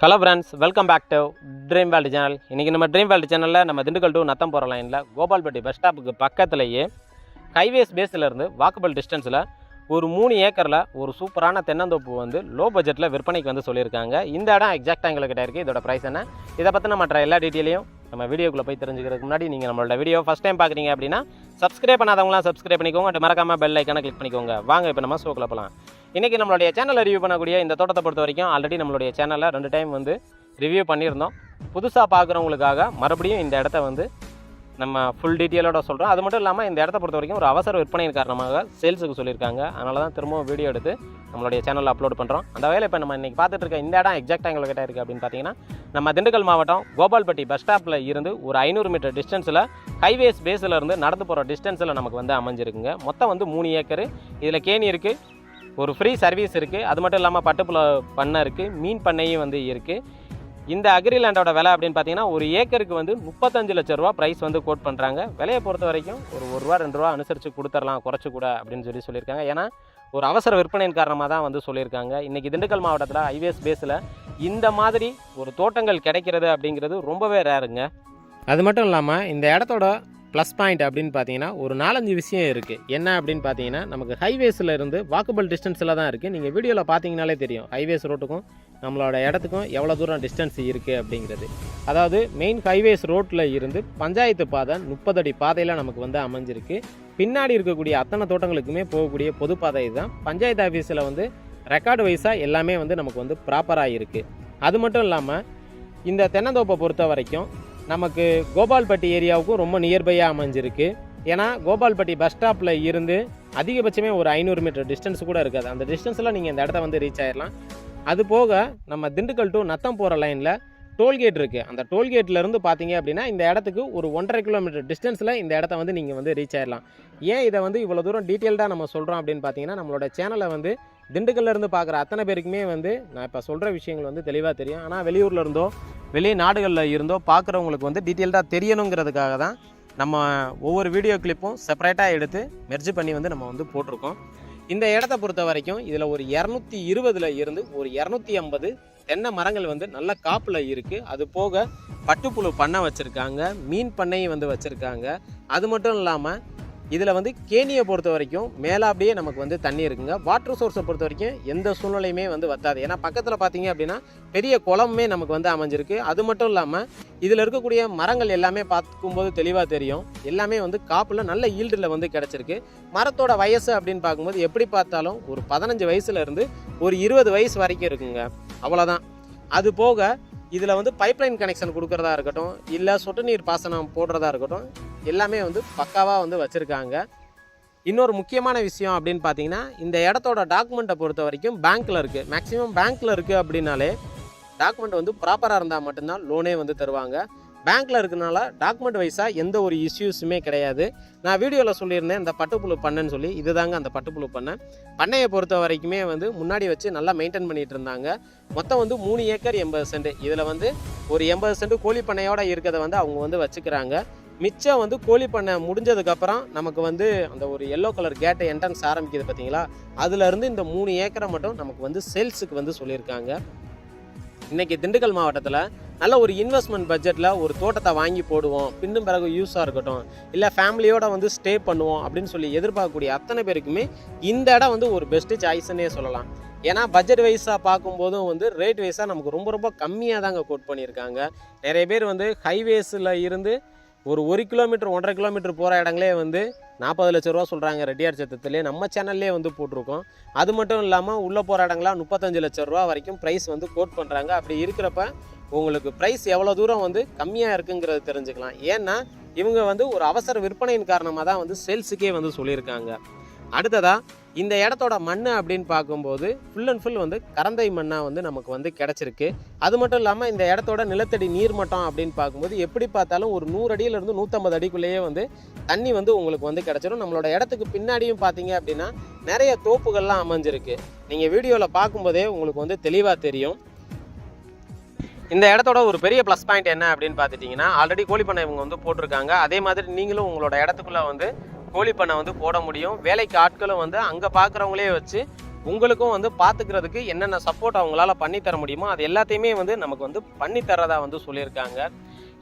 Hello friends, welcome back to dream world channel. இன்றைக்கி நம்ம dream world சேனலில் நம்ம திண்டுக்கல் டு நத்தம் போகிற லைனில் கோபால்பட்டி பஸ் ஸ்டாப்புக்கு பக்கத்துலேயே ஹைவேஸ் பேஸிலேருந்து வாக்கபிள் டிஸ்டன்ஸில் ஒரு 3 ஏக்கரில் ஒரு சூப்பரான தென்னந்தோப்பு வந்து லோ பட்ஜெட்டில் விற்பனைக்கு வந்து சொல்லியிருக்காங்க. இந்த இடம் எக்ஸாக்டாக எங்கள்கிட்ட இருக்குது. இதோட ப்ரைஸ் என்ன, இதை பற்றின மற்ற எல்லா டீட்டெயிலையும் நம்ம வீடியோக்குள்ளே போய் தெரிஞ்சுக்கிறதுக்கு முன்னாடி நீங்கள் நம்மளோட வீடியோ ஃபஸ்ட் டைம் பார்க்குறீங்க அப்படின்னா சப்ஸ்கிரைப் பண்ணாதவங்களாம் சப்ஸ்கிரைப் பண்ணிக்கோங்க. அது மறக்காமல் பெல் ஐக்கானை கிளிக் பண்ணிக்கோங்க. வாங்க இப்போ நம்ம ஷோக்குள்ள போகலாம். இன்றைக்கி நம்மளுடைய சேனலில் ரிவ்யூ பண்ணக்கூடிய இந்த தோட்டத்தை பொறுத்த வரைக்கும் ஆல்ரெடி நம்மளுடைய சேனலில் 2 டைம் வந்து ரிவ்யூ பண்ணியிருந்தோம். புதுசாக பார்க்குறவங்களுக்காக மறுபடியும் இந்த இடத்த வந்து நம்ம ஃபுல் டீட்டெயிலோட சொல்கிறோம். அது மட்டும் இல்லாமல் இந்த இடத்த பொறுத்த வரைக்கும் ஒரு அவசர விற்பனையின் காரணமாக சேல்ஸுக்கு சொல்லியிருக்காங்க. அதனால தான் திரும்பவும் வீடியோ எடுத்து நம்மளுடைய சேனலில் அப்லோட் பண்ணுறோம். அந்த வேலை இப்போ நம்ம இன்றைக்கி பார்த்துட்டு இருக்க இந்த இடம் எக்ஸாக்டாக எங்கள்கிட்ட இருக்குது அப்படின்னு பார்த்தீங்கன்னா, நம்ம திண்டுக்கல் மாவட்டம் கோபால்பட்டி பஸ் ஸ்டாப்பில் இருந்து ஒரு 500 மீட்டர் டிஸ்டன்ஸில் ஹைவேஸ் பேஸில் இருந்து நடந்து போகிற டிஸ்டன்ஸில் நமக்கு வந்து அமைஞ்சிருக்குங்க. மொத்தம் வந்து 3 ஏக்கர். இதில் கேணி இருக்குது, ஒரு ஃப்ரீ சர்வீஸ் இருக்குது. அது மட்டும் இல்லாமல் பட்டுப்புல பண்ணை இருக்குது, மீன் பண்ணையும் வந்து இருக்குது. இந்த அக்ரிலேண்டோட விலை அப்படின்னு பார்த்தீங்கன்னா ஒரு ஏக்கருக்கு வந்து 35 லட்ச ரூபா ப்ரைஸ் வந்து கோட் பண்ணுறாங்க. விலையை பொறுத்த வரைக்கும் ஒரு ரூபா 2 ரூபா அனுசரித்து கொடுத்துடலாம், குறைச்சி கூட அப்படின்னு சொல்லியிருக்காங்க. ஏன்னா ஒரு அவசர விற்பனையின் காரணமாக தான் வந்து சொல்லியிருக்காங்க. இன்றைக்கி திண்டுக்கல் மாவட்டத்தில் ஹைவேஸ் பேஸில் இந்த மாதிரி ஒரு தோட்டங்கள் கிடைக்கிறது அப்படிங்கிறது ரொம்பவே ரேருங்க. அது மட்டும் இல்லாமல் இந்த இடத்தோட ப்ளஸ் பாயிண்ட் அப்படின்னு பார்த்தீங்கன்னா ஒரு 4-5 விஷயம் இருக்குது. என்ன அப்படின்னு பார்த்தீங்கன்னா, நமக்கு ஹைவேஸில் இருந்து வாக்கபிள் டிஸ்டன்ஸில் தான் இருக்குது. நீங்கள் வீடியோவில் பார்த்தீங்கனாலே தெரியும் ஹைவேஸ் ரோட்டுக்கும் நம்மளோட இடத்துக்கும் எவ்வளோ தூரம் டிஸ்டன்ஸ் இருக்குது அப்படிங்கிறது. அதாவது மெயின் ஹைவேஸ் ரோட்டில் இருந்து பஞ்சாயத்து பாதை 30 அடி பாதையில் நமக்கு வந்து அமைஞ்சிருக்கு. பின்னாடி இருக்கக்கூடிய அத்தனை தோட்டங்களுக்குமே போகக்கூடிய பொது பாதை தான். பஞ்சாயத்து ஆஃபீஸில் வந்து ரெக்கார்டு வைஸாக எல்லாமே வந்து நமக்கு வந்து ப்ராப்பராக இருக்குது. அது மட்டும் இல்லாமல் இந்த தென்னந்தோப்பை பொறுத்த வரைக்கும் நமக்கு கோபால்பட்டி ஏரியாவுக்கும் ரொம்ப நியர்பையாக அமைஞ்சிருக்கு. ஏன்னா கோபால்பட்டி பஸ் ஸ்டாப்பில் இருந்து அதிகபட்சமே ஒரு 500 மீட்டர் டிஸ்டன்ஸ் கூட இருக்காது. அந்த டிஸ்டன்ஸில் நீங்கள் இந்த இடத்த வந்து ரீச் ஆகிடலாம். அது போக நம்ம திண்டுக்கல் டு நத்தம் போகிற லைனில் டோல்கேட் இருக்குது. அந்த டோல்கேட்லேருந்து பார்த்தீங்க அப்படின்னா இந்த இடத்துக்கு ஒரு 1.5 கிலோமீட்டர் டிஸ்டன்ஸில் இந்த இடத்த வந்து நீங்கள் வந்து ரீச் ஆகிடலாம். ஏன் இதை வந்து இவ்வளோ தூரம் டீட்டெயில்டாக நம்ம சொல்கிறோம் அப்படின்னு பார்த்தீங்கன்னா, நம்மளோட சேனலை வந்து திண்டுக்கல்லேருந்து பார்க்குற அத்தனை பேருக்குமே வந்து நான் இப்போ சொல்கிற விஷயங்கள் வந்து தெளிவாக தெரியும். ஆனால் வெளியூரில் இருந்தோ வெளிநாடுகளில் இருந்தோ பார்க்குறவங்களுக்கு வந்து டீட்டெயில்டாக தெரியணுங்கிறதுக்காக தான் நம்ம ஒவ்வொரு வீடியோ கிளிப்பும் செப்பரேட்டாக எடுத்து மெர்ஜ் பண்ணி வந்து நம்ம வந்து போட்டிருக்கோம். இந்த இடத்த பொறுத்த வரைக்கும் இதில் ஒரு 220 இருந்து ஒரு 250 தென்னை மரங்கள் வந்து நல்ல காப்பில் இருக்குது. அது போக பட்டுப்புழு பண்ணை வச்சுருக்காங்க, மீன் பண்ணையும் வந்து வச்சுருக்காங்க. அது மட்டும் இல்லாமல் இதில் வந்து கேணியை பொறுத்த வரைக்கும் மேலாப்படியே நமக்கு வந்து தண்ணி இருக்குங்க. வாட்டர் சோர்ஸை பொறுத்த வரைக்கும் எந்த சூழ்நிலையுமே வந்து வத்தாது. ஏன்னா பக்கத்தில் பார்த்தீங்க அப்படின்னா பெரிய குளமுமே நமக்கு வந்து அமைஞ்சிருக்கு. அது மட்டும் இல்லாமல் இதில் இருக்கக்கூடிய மரங்கள் எல்லாமே பார்க்கும்போது தெளிவாக தெரியும். எல்லாமே வந்து காப்பில் நல்ல ஈல்டில் வந்து கிடச்சிருக்கு. மரத்தோட வயசு அப்படின்னு பார்க்கும்போது எப்படி பார்த்தாலும் ஒரு 15 வயசுலேருந்து ஒரு 20 வயசு வரைக்கும் இருக்குங்க. அவ்வளோதான். அது போக இதில் வந்து பைப்லைன் கனெக்ஷன் கொடுக்குறதா இருக்கட்டும், இல்லை சொட்டு நீர் பாசனம் போடுறதா இருக்கட்டும், எல்லாமே வந்து பக்காவாக வந்து வச்சுருக்காங்க. இன்னொரு முக்கியமான விஷயம் அப்படின்னு பார்த்தீங்கன்னா, இந்த இடத்தோட டாக்குமெண்ட்டை பொறுத்த வரைக்கும் பேங்க்கில் இருக்குது. மேக்ஸிமம் பேங்க்கில் இருக்குது அப்படின்னாலே டாக்குமெண்ட் வந்து ப்ராப்பராக இருந்தால் மட்டும்தான் லோனே வந்து தருவாங்க. பேங்க்கில் இருக்கனால டாக்குமெண்ட் வைஸாக எந்த ஒரு இஷ்யூஸுமே கிடையாது. நான் வீடியோவில் சொல்லியிருந்தேன் இந்த பட்டுப்புழு பண்ணைன்னு சொல்லி, இதுதாங்க அந்த பட்டுப்புழு பண்ணையை பொறுத்த வரைக்குமே வந்து முன்னாடி வச்சு நல்லா மெயின்டைன் பண்ணிகிட்டு இருந்தாங்க. மொத்தம் வந்து 3 ஏக்கர் 80 சென்ட். இதில் வந்து ஒரு 80 சென்ட் கோழி பண்ணையோடு இருக்கிறத வந்து அவங்க வந்து வச்சுக்கிறாங்க. மிச்சம் வந்து கோழி பண்ணை முடிஞ்சதுக்கப்புறம் நமக்கு வந்து அந்த ஒரு எல்லோ கலர் கேட்டு என்ட்ரன்ஸ் ஆரம்பிக்குது பார்த்தீங்களா, அதுலேருந்து இந்த 3 ஏக்கரை மட்டும் நமக்கு வந்து சேல்ஸுக்கு வந்து சொல்லியிருக்காங்க. இன்றைக்கி திண்டுக்கல் மாவட்டத்தில் நல்ல ஒரு இன்வெஸ்ட்மெண்ட் பட்ஜெட்டில் ஒரு தோட்டத்தை வாங்கி போடுவோம், பின்னும் பிறகு யூஸாக இருக்கட்டும், இல்லை ஃபேமிலியோடு வந்து ஸ்டே பண்ணுவோம் அப்படின்னு சொல்லி எதிர்பார்க்கக்கூடிய அத்தனை பேருக்குமே இந்த இடம் வந்து ஒரு பெஸ்ட்டு சாய்ஸ்ன்னே சொல்லலாம். ஏன்னா பட்ஜெட் வைஸாக பார்க்கும்போதும் வந்து ரேட் வைஸாக நமக்கு ரொம்ப ரொம்ப கம்மியாக தாங்க கோட் பண்ணியிருக்காங்க. நிறைய பேர் வந்து ஹைவேஸில் இருந்து ஒரு 1 கிலோமீட்டர் 1.5 கிலோமீட்டர் போகிற இடங்களே வந்து 40 லட்ச ரூபா சொல்கிறாங்க. ரெட்டியார் சத்தத்துலேயே நம்ம சேனல்லே வந்து போட்டிருக்கோம். அது மட்டும் இல்லாமல் உள்ளே போகிற இடங்களாம் 35 லட்ச ரூபா வரைக்கும் ப்ரைஸ் வந்து கோட் பண்ணுறாங்க. அப்படி இருக்கிறப்ப உங்களுக்கு ப்ரைஸ் எவ்வளோ தூரம் வந்து கம்மியாக இருக்குங்கிறது தெரிஞ்சுக்கலாம். ஏன்னா இவங்க வந்து ஒரு அவசர விற்பனையின் காரணமாக தான் வந்து சேல்ஸுக்கே வந்து சொல்லியிருக்காங்க. அடுத்ததாக இந்த இடத்தோட மண் அப்படின்னு பார்க்கும்போது ஃபுல் அண்ட் ஃபுல் வந்து கரந்தை மண்ணாக வந்து நமக்கு வந்து கிடச்சிருக்கு. அது மட்டும் இல்லாமல் இந்த இடத்தோட நிலத்தடி நீர் மட்டம் அப்படின்னு பார்க்கும்போது எப்படி பார்த்தாலும் ஒரு 100 அடியிலிருந்து 150 அடிக்குள்ளேயே வந்து தண்ணி வந்து உங்களுக்கு வந்து கிடச்சிடும். நம்மளோட இடத்துக்கு பின்னாடியும் பார்த்தீங்க அப்படின்னா நிறைய தோப்புகள்லாம் அமைஞ்சிருக்கு. நீங்கள் வீடியோவில் பார்க்கும்போதே உங்களுக்கு வந்து தெளிவாக தெரியும். இந்த இடத்தோட ஒரு பெரிய ப்ளஸ் பாயிண்ட் என்ன அப்படின்னு பார்த்துட்டிங்கன்னா, ஆல்ரெடி கோழி பண்ணை இவங்க வந்து போட்டிருக்காங்க. அதே மாதிரி நீங்களும் உங்களோட இடத்துக்குள்ளே வந்து கோழி பண்ணை வந்து போட முடியும். வேலைக்கு ஆட்களும் வந்து அங்கே பார்க்குறவங்களே வச்சு உங்களுக்கும் வந்து பார்த்துக்கிறதுக்கு என்னென்ன சப்போர்ட் அவங்களால பண்ணித்தர முடியுமோ அது எல்லாத்தையுமே வந்து நமக்கு வந்து பண்ணித்தரதா வந்து சொல்லியிருக்காங்க.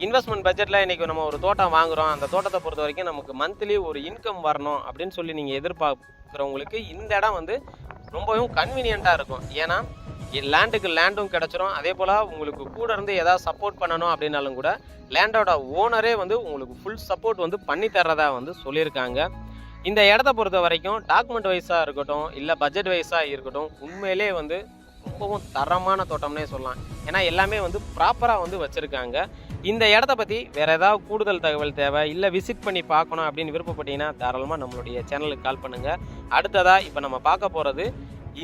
இன்வெஸ்ட்மெண்ட் பட்ஜெட்டில் இன்றைக்கி நம்ம ஒரு தோட்டம் வாங்குகிறோம், அந்த தோட்டத்தை பொறுத்த வரைக்கும் நமக்கு மந்த்லி ஒரு இன்கம் வரணும் அப்படின்னு சொல்லி நீங்கள் எதிர்பார்க்குறவங்களுக்கு இந்த இடம் வந்து ரொம்பவும் கன்வீனியண்ட்டாக இருக்கும். ஏன்னா லேண்டுக்கு லேண்டும் கிடச்சிரும். அதே போல் உங்களுக்கு கூட இருந்து ஏதாவது சப்போர்ட் பண்ணணும் அப்படின்னாலும் கூட லேண்டோட ஓனரே வந்து உங்களுக்கு ஃபுல் சப்போர்ட் வந்து பண்ணித்தரதா வந்து சொல்லியிருக்காங்க. இந்த இடத்த பொறுத்த வரைக்கும் டாக்குமெண்ட் வைஸாக இருக்கட்டும் இல்லை பட்ஜெட் வைஸாக இருக்கட்டும் உண்மையிலே வந்து ரொம்பவும் தரமான தோட்டம்னே சொல்லலாம். ஏன்னா எல்லாமே வந்து ப்ராப்பராக வந்து வச்சுருக்காங்க. இந்த இடத்த பற்றி வேறு ஏதாவது கூடுதல் தகவல் தேவை இல்லை விசிட் பண்ணி பார்க்கணும் அப்படின்னு விருப்பப்பட்டீங்கன்னா தாராளமாக நம்மளுடைய சேனலுக்கு கால் பண்ணுங்கள். அடுத்ததாக இப்போ நம்ம பார்க்க போகிறது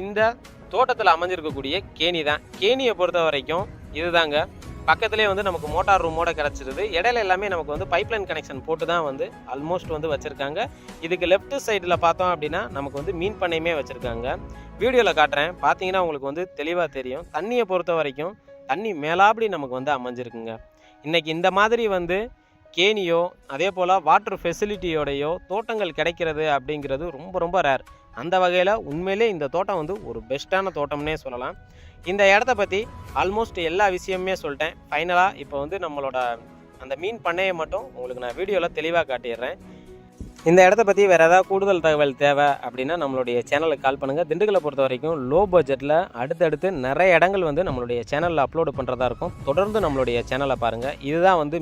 இந்த தோட்டத்தில் அமைஞ்சிருக்கக்கூடிய கேணி தான். கேணியை பொறுத்த வரைக்கும் இதுதாங்க. பக்கத்துலேயே வந்து நமக்கு மோட்டார் ரூமோட கிடச்சிருது. இடையில எல்லாமே நமக்கு வந்து பைப்லைன் கனெக்ஷன் போட்டு தான் வந்து ஆல்மோஸ்ட் வந்து வச்சுருக்காங்க. இதுக்கு லெஃப்ட் சைடில் பார்த்தோம் அப்படின்னா நமக்கு வந்து மீன் பண்ணையுமே வச்சுருக்காங்க. வீடியோவில் காட்டுறேன், பார்த்தீங்கன்னா உங்களுக்கு வந்து தெளிவாக தெரியும். தண்ணியை பொறுத்த வரைக்கும் தண்ணி மேலாப்படி நமக்கு வந்து அமைஞ்சிருக்குங்க. இன்றைக்கி இந்த மாதிரி வந்து கேணியோ அதே போல் வாட்டர் ஃபெசிலிட்டியோடையோ தோட்டங்கள் கிடைக்கிறது அப்படிங்கிறது ரொம்ப ரொம்ப ரேர். அந்த வகையில் உண்மையிலே இந்த தோட்டம் வந்து ஒரு பெஸ்ட்டான தோட்டம்னே சொல்லலாம். இந்த இடத்த பற்றி ஆல்மோஸ்ட் எல்லா விஷயமுமே சொல்லிட்டேன். ஃபைனலாக இப்போ வந்து நம்மளோட அந்த மீன் பண்ணையை மட்டும் உங்களுக்கு நான் வீடியோவில் தெளிவாக காட்டிடுறேன். இந்த இடத்த பற்றி வேறு ஏதாவது கூடுதல் தகவல் தேவை அப்படின்னா நம்மளுடைய சேனலுக்கு கால் பண்ணுங்கள். திண்டுக்கலை பொறுத்த வரைக்கும் லோ பட்ஜெட்டில் அடுத்தடுத்து நிறைய இடங்கள் வந்து நம்மளுடைய சேனலில் அப்லோடு பண்ணுறதா இருக்கும். தொடர்ந்து நம்மளுடைய சேனலை பாருங்கள். இதுதான் வந்து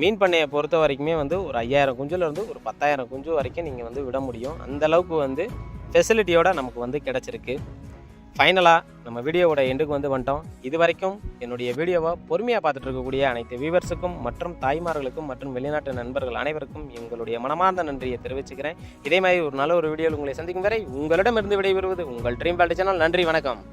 மீன் பண்ணையை பொறுத்த வரைக்குமே வந்து ஒரு 5000 குஞ்சுலேருந்து ஒரு 10,000 குஞ்சு வரைக்கும் நீங்கள் வந்து விட முடியும். அந்தளவுக்கு வந்து ஃபெசிலிட்டியோடு நமக்கு வந்து கிடச்சிருக்கு. ஃபைனலாக நம்ம வீடியோவோட எண்டுக்கு வந்து வந்துட்டோம். இது வரைக்கும் என்னுடைய வீடியோவை பொறுமையாக பார்த்துட்டு இருக்கக்கூடிய அனைத்து வியூவர்ஸுக்கும் மற்றும் தாய்மார்களுக்கும் மற்றும் வெளிநாட்டு நண்பர்கள் அனைவருக்கும் எங்களுடைய மனமார்ந்த நன்றியை தெரிவிச்சுக்கிறேன். இதே மாதிரி ஒரு நல்ல ஒரு வீடியோவில் உங்களை சந்திக்கும் வரை உங்களிடமிருந்து விடைபெறுவது உங்கள் ட்ரீம் வேர்ல்ட் சேனல். நன்றி, வணக்கம்.